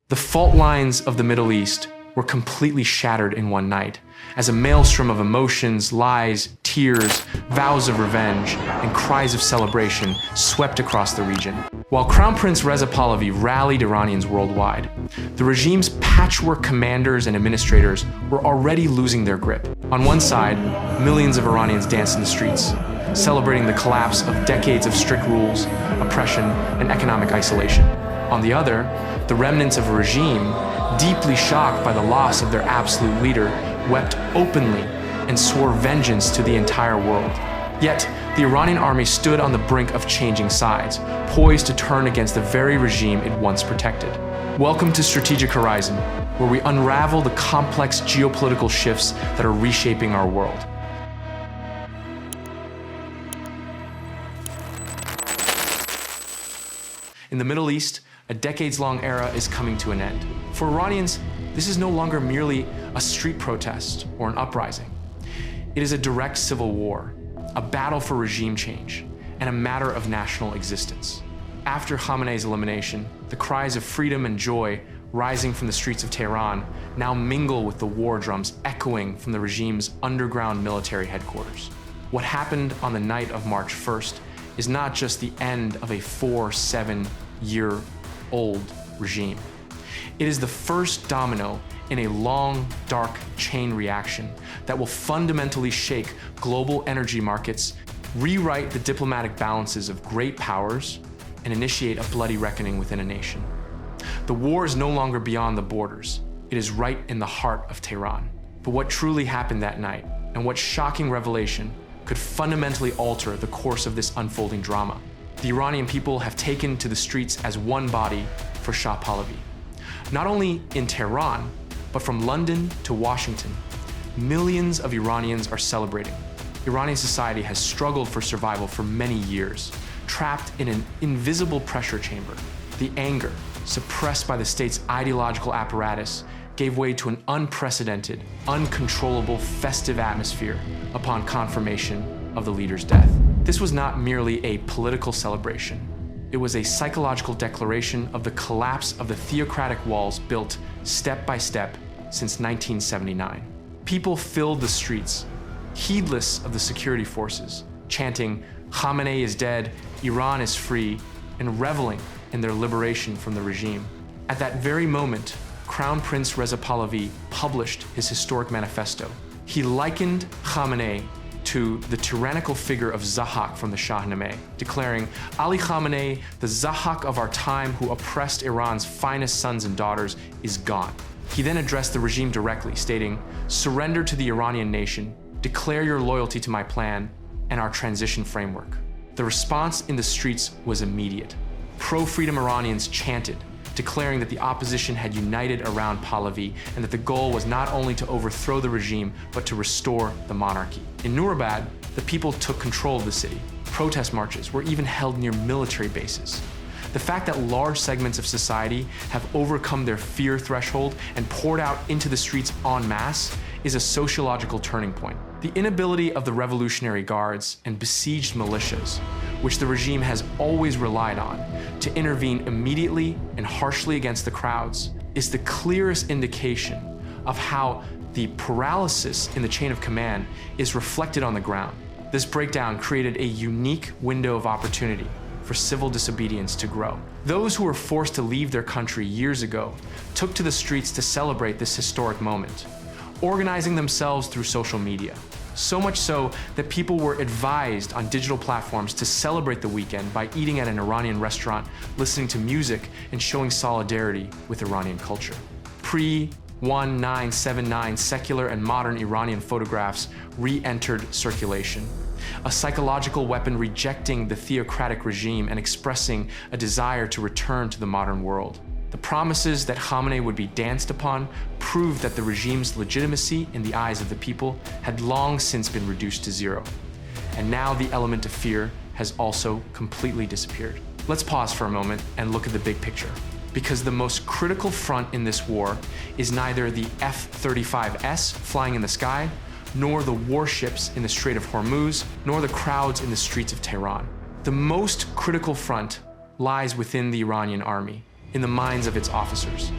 The fault lines of the Middle East were completely shattered in one night, as a maelstrom of emotions, lies, tears, vows of revenge, and cries of celebration swept across the region. While Crown Prince Reza Pahlavi rallied Iranians worldwide, the regime's patchwork commanders and administrators were already losing their grip. On one side, millions of Iranians danced in the streets, celebrating the collapse of decades of strict rules, oppression, and economic isolation. On the other, the remnants of a regime, deeply shocked by the loss of their absolute leader, wept openly and swore vengeance to the entire world. Yet, the Iranian army stood on the brink of changing sides, poised to turn against the very regime it once protected. Welcome to Strategic Horizon, where we unravel the complex geopolitical shifts that are reshaping our world. In the Middle East, a decades-long era is coming to an end. For Iranians, this is no longer merely a street protest or an uprising. It is a direct civil war, a battle for regime change, and a matter of national existence. After Khamenei's elimination, the cries of freedom and joy rising from the streets of Tehran now mingle with the war drums echoing from the regime's underground military headquarters. What happened on the night of March 1st is not just the end of a 4-7-year-old regime. It is the first domino in a long, dark chain reaction that will fundamentally shake global energy markets, rewrite the diplomatic balances of great powers, and initiate a bloody reckoning within a nation. The war is no longer beyond the borders. It is right in the heart of Tehran. But what truly happened that night, and what shocking revelation could fundamentally alter the course of this unfolding drama? The Iranian people have taken to the streets as one body for Shah Pahlavi. Not only in Tehran, but from London to Washington, millions of Iranians are celebrating. Iranian society has struggled for survival for many years, trapped in an invisible pressure chamber. The anger, suppressed by the state's ideological apparatus, gave way to an unprecedented, uncontrollable, festive atmosphere upon confirmation of the leader's death. This was not merely a political celebration. It was a psychological declaration of the collapse of the theocratic walls built step by step since 1979. People filled the streets, heedless of the security forces, chanting, "Khamenei is dead, Iran is free," and reveling in their liberation from the regime. At that very moment, Crown Prince Reza Pahlavi published his historic manifesto. He likened Khamenei to the tyrannical figure of Zahak from the Shahnameh, declaring, "Ali Khamenei, the Zahak of our time who oppressed Iran's finest sons and daughters, is gone." He then addressed the regime directly, stating, "Surrender to the Iranian nation, declare your loyalty to my plan and our transition framework." The response in the streets was immediate. Pro-freedom Iranians chanted, declaring that the opposition had united around Pahlavi and that the goal was not only to overthrow the regime, but to restore the monarchy. In Nurabad, the people took control of the city. Protest marches were even held near military bases. The fact that large segments of society have overcome their fear threshold and poured out into the streets en masse is a sociological turning point. The inability of the Revolutionary Guards and besieged militias, which the regime has always relied on, to intervene immediately and harshly against the crowds, is the clearest indication of how the paralysis in the chain of command is reflected on the ground. This breakdown created a unique window of opportunity for civil disobedience to grow. Those who were forced to leave their country years ago took to the streets to celebrate this historic moment, organizing themselves through social media. So much so that people were advised on digital platforms to celebrate the weekend by eating at an Iranian restaurant, listening to music, and showing solidarity with Iranian culture. Pre-1979 secular and modern Iranian photographs re-entered circulation, a psychological weapon rejecting the theocratic regime and expressing a desire to return to the modern world. The promises that Khamenei would be danced upon proved that the regime's legitimacy in the eyes of the people had long since been reduced to zero. And now the element of fear has also completely disappeared. Let's pause for a moment and look at the big picture. Because the most critical front in this war is neither the F-35S flying in the sky, nor the warships in the Strait of Hormuz, nor the crowds in the streets of Tehran. The most critical front lies within the Iranian army, in the minds of its officers.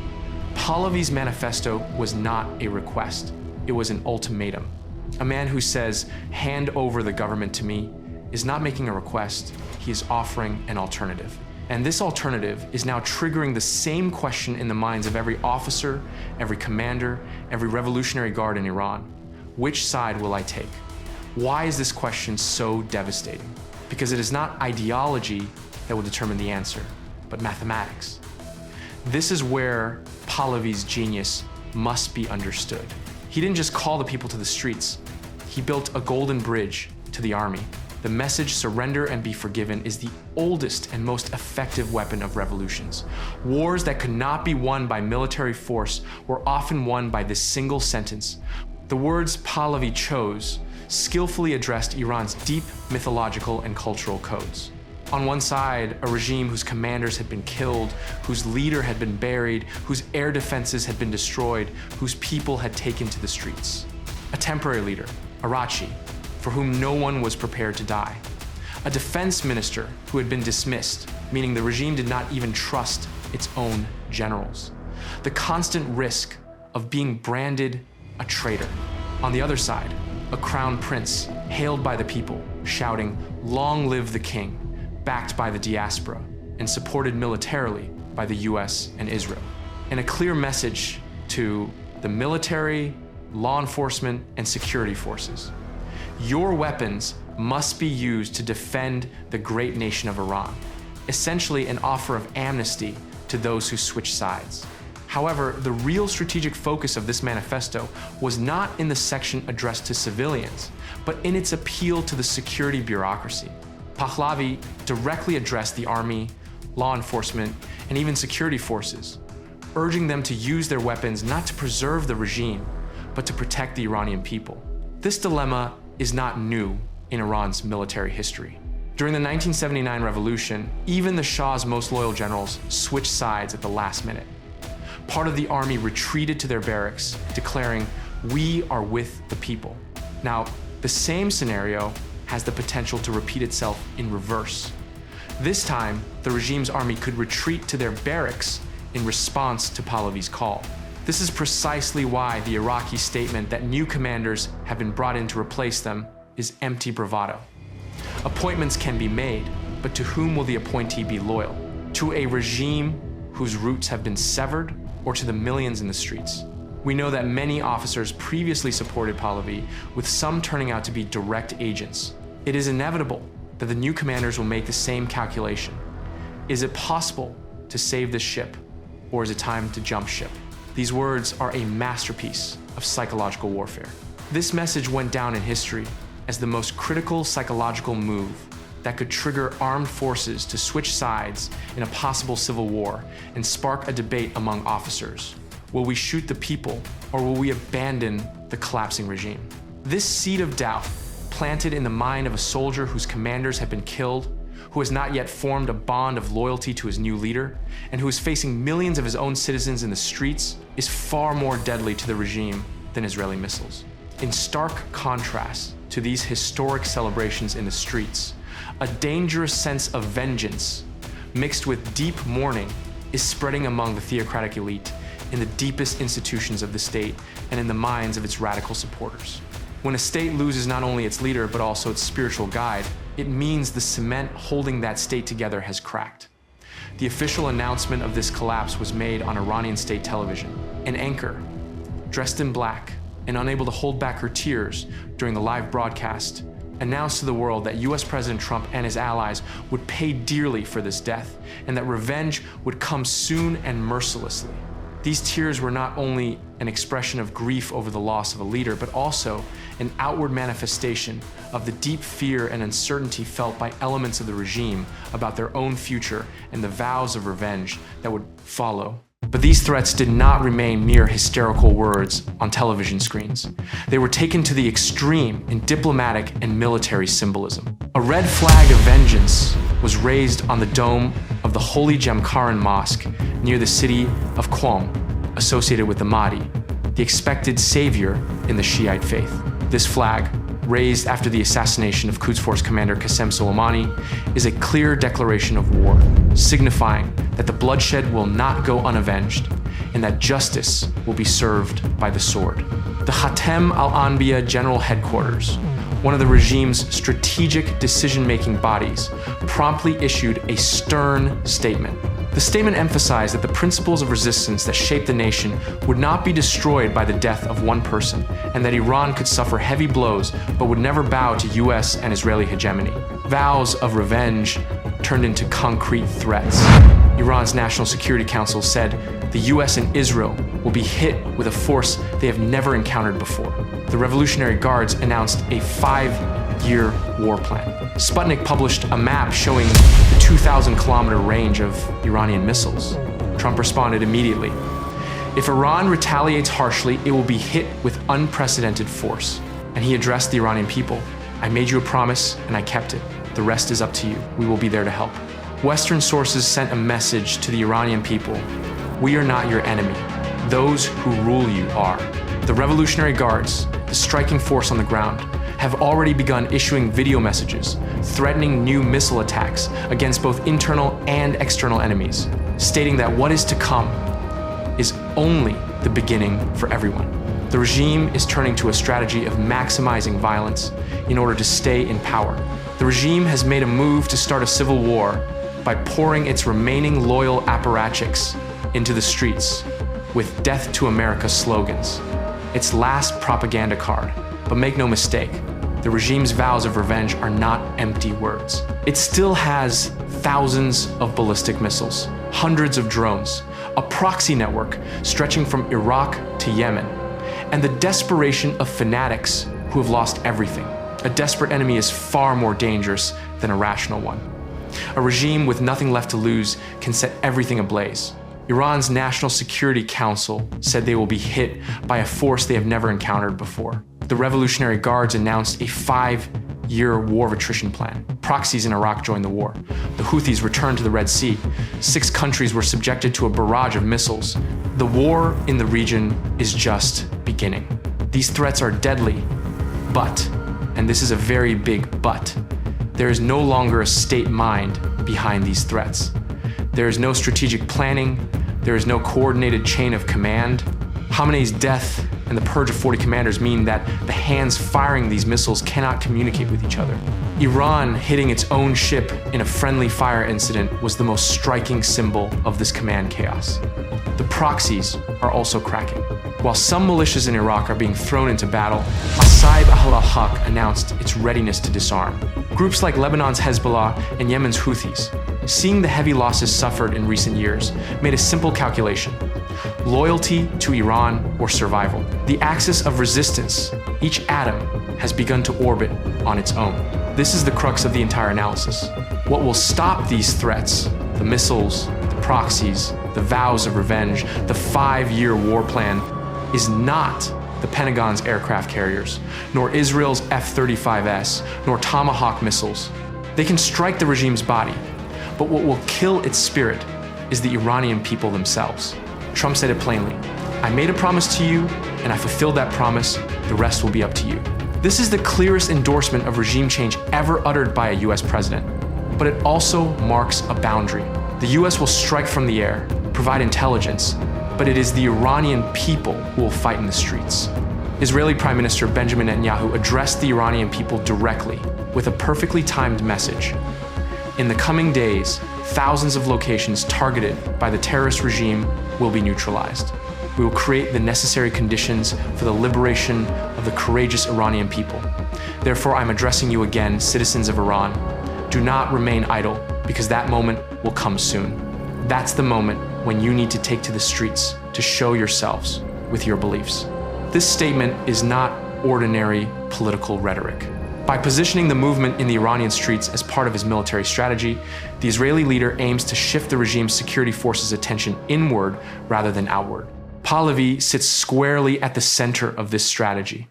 Pahlavi's manifesto was not a request, it was an ultimatum. A man who says, "Hand over the government to me," is not making a request, he is offering an alternative. And this alternative is now triggering the same question in the minds of every officer, every commander, every Revolutionary Guard in Iran. Which side will I take? Why is this question so devastating? Because it is not ideology that will determine the answer, but mathematics. This is where Pahlavi's genius must be understood. He didn't just call the people to the streets, he built a golden bridge to the army. The message, "Surrender and be forgiven," is the oldest and most effective weapon of revolutions. Wars that could not be won by military force were often won by this single sentence. The words Pahlavi chose skillfully addressed Iran's deep mythological and cultural codes. On one side, a regime whose commanders had been killed, whose leader had been buried, whose air defenses had been destroyed, whose people had taken to the streets. A temporary leader, Arachi, for whom no one was prepared to die. A defense minister who had been dismissed, meaning the regime did not even trust its own generals. The constant risk of being branded a traitor. On the other side, a crown prince hailed by the people, shouting, "Long live the king," backed by the diaspora and supported militarily by the US and Israel. And a clear message to the military, law enforcement, and security forces. Your weapons must be used to defend the great nation of Iran, essentially an offer of amnesty to those who switch sides. However, the real strategic focus of this manifesto was not in the section addressed to civilians, but in its appeal to the security bureaucracy. Pahlavi directly addressed the army, law enforcement, and even security forces, urging them to use their weapons not to preserve the regime, but to protect the Iranian people. This dilemma is not new in Iran's military history. During the 1979 revolution, even the Shah's most loyal generals switched sides at the last minute. Part of the army retreated to their barracks, declaring, "We are with the people." Now, the same scenario has the potential to repeat itself in reverse. This time, the regime's army could retreat to their barracks in response to Pahlavi's call. This is precisely why the Iraqi statement that new commanders have been brought in to replace them is empty bravado. Appointments can be made, but to whom will the appointee be loyal? To a regime whose roots have been severed, or to the millions in the streets? We know that many officers previously supported Pahlavi, with some turning out to be direct agents. It is inevitable that the new commanders will make the same calculation. Is it possible to save this ship, or is it time to jump ship? These words are a masterpiece of psychological warfare. This message went down in history as the most critical psychological move that could trigger armed forces to switch sides in a possible civil war and spark a debate among officers. Will we shoot the people, or will we abandon the collapsing regime? This seed of doubt, planted in the mind of a soldier whose commanders have been killed, who has not yet formed a bond of loyalty to his new leader, and who is facing millions of his own citizens in the streets, is far more deadly to the regime than Israeli missiles. In stark contrast to these historic celebrations in the streets, a dangerous sense of vengeance mixed with deep mourning is spreading among the theocratic elite in the deepest institutions of the state and in the minds of its radical supporters. When a state loses not only its leader but also its spiritual guide, it means the cement holding that state together has cracked. The official announcement of this collapse was made on Iranian state television. An anchor, dressed in black and unable to hold back her tears during the live broadcast, announced to the world that US President Trump and his allies would pay dearly for this death, and that revenge would come soon and mercilessly. These tears were not only an expression of grief over the loss of a leader, but also an outward manifestation of the deep fear and uncertainty felt by elements of the regime about their own future and the vows of revenge that would follow. But these threats did not remain mere hysterical words on television screens. They were taken to the extreme in diplomatic and military symbolism. A red flag of vengeance was raised on the dome of the Holy Jamkaran Mosque near the city of Qom, associated with the Mahdi, the expected savior in the Shiite faith. This flag, raised after the assassination of Quds Force commander Qasem Soleimani, is a clear declaration of war, signifying that the bloodshed will not go unavenged, and that justice will be served by the sword. The Khatem al-Anbiya General Headquarters, one of the regime's strategic decision-making bodies, promptly issued a stern statement. The statement emphasized that the principles of resistance that shaped the nation would not be destroyed by the death of one person, and that Iran could suffer heavy blows but would never bow to US and Israeli hegemony. Vows of revenge turned into concrete threats. Iran's National Security Council said the US and Israel will be hit with a force they have never encountered before. The Revolutionary Guards announced a 5-year war plan. Sputnik published a map showing the 2,000-kilometer range of Iranian missiles. Trump responded immediately. If Iran retaliates harshly, it will be hit with unprecedented force. And he addressed the Iranian people. I made you a promise, and I kept it. The rest is up to you. We will be there to help. Western sources sent a message to the Iranian people. We are not your enemy. Those who rule you are. The Revolutionary Guards, the striking force on the ground, have already begun issuing video messages, threatening new missile attacks against both internal and external enemies, stating that what is to come is only the beginning for everyone. The regime is turning to a strategy of maximizing violence in order to stay in power. The regime has made a move to start a civil war by pouring its remaining loyal apparatchiks into the streets with "Death to America" slogans. Its last propaganda card. But make no mistake, the regime's vows of revenge are not empty words. It still has thousands of ballistic missiles, hundreds of drones, a proxy network stretching from Iraq to Yemen, and the desperation of fanatics who have lost everything. A desperate enemy is far more dangerous than a rational one. A regime with nothing left to lose can set everything ablaze. Iran's National Security Council said they will be hit by a force they have never encountered before. The Revolutionary Guards announced a 5-year war of attrition plan. Proxies in Iraq joined the war. The Houthis returned to the Red Sea. 6 countries were subjected to a barrage of missiles. The war in the region is just beginning. These threats are deadly, but, and this is a very big but, there is no longer a state mind behind these threats. There is no strategic planning. There is no coordinated chain of command. Khamenei's death and the purge of 40 commanders mean that the hands firing these missiles cannot communicate with each other. Iran hitting its own ship in a friendly fire incident was the most striking symbol of this command chaos. The proxies are also cracking. While some militias in Iraq are being thrown into battle, Asaib al-Haq announced its readiness to disarm. Groups like Lebanon's Hezbollah and Yemen's Houthis, seeing the heavy losses suffered in recent years, made a simple calculation: loyalty to Iran or survival. The axis of resistance, each atom, has begun to orbit on its own. This is the crux of the entire analysis. What will stop these threats, the missiles, the proxies, the vows of revenge, the 5-year war plan, is not the Pentagon's aircraft carriers, nor Israel's F-35S, nor Tomahawk missiles. They can strike the regime's body, but what will kill its spirit is the Iranian people themselves. Trump said it plainly: I made a promise to you, and I fulfilled that promise. The rest will be up to you. This is the clearest endorsement of regime change ever uttered by a US president. But it also marks a boundary. The US will strike from the air, provide intelligence, but it is the Iranian people who will fight in the streets. Israeli Prime Minister Benjamin Netanyahu addressed the Iranian people directly with a perfectly timed message. In the coming days, thousands of locations targeted by the terrorist regime will be neutralized. We will create the necessary conditions for the liberation of the courageous Iranian people. Therefore, I'm addressing you again, citizens of Iran. Do not remain idle, because that moment will come soon. That's the moment when you need to take to the streets to show yourselves with your beliefs. This statement is not ordinary political rhetoric. By positioning the movement in the Iranian streets as part of his military strategy, the Israeli leader aims to shift the regime's security forces' attention inward rather than outward. Pahlavi sits squarely at the center of this strategy.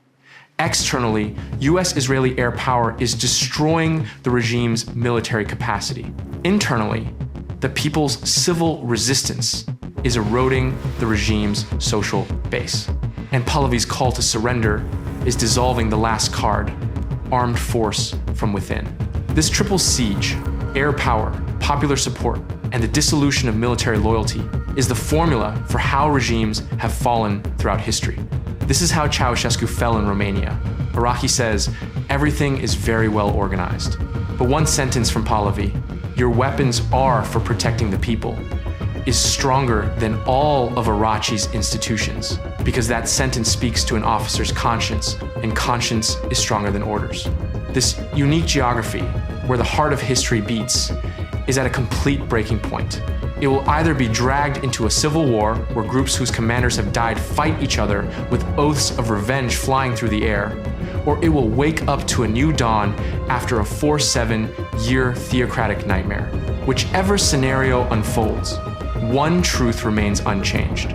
Externally, US-Israeli air power is destroying the regime's military capacity. Internally, the people's civil resistance is eroding the regime's social base. And Pahlavi's call to surrender is dissolving the last card: armed force from within. This triple siege, air power, popular support, and the dissolution of military loyalty is the formula for how regimes have fallen throughout history. This is how Ceausescu fell in Romania. Iraqi says, "Everything is very well organized." But one sentence from Pahlavi, "Your weapons are for protecting the people," is stronger than all of Iraqi's institutions, because that sentence speaks to an officer's conscience, and conscience is stronger than orders. This unique geography, where the heart of history beats, is at a complete breaking point. It will either be dragged into a civil war where groups whose commanders have died fight each other with oaths of revenge flying through the air, or it will wake up to a new dawn after a 4-7-year theocratic nightmare. Whichever scenario unfolds, one truth remains unchanged.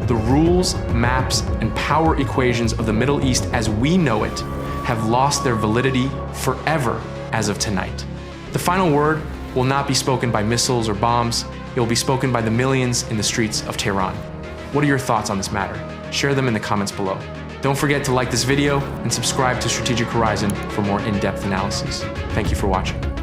The rules, maps, and power equations of the Middle East as we know it have lost their validity forever as of tonight. The final word will not be spoken by missiles or bombs. It will be spoken by the millions in the streets of Tehran. What are your thoughts on this matter? Share them in the comments below. Don't forget to like this video and subscribe to Strategic Horizon for more in-depth analysis. Thank you for watching.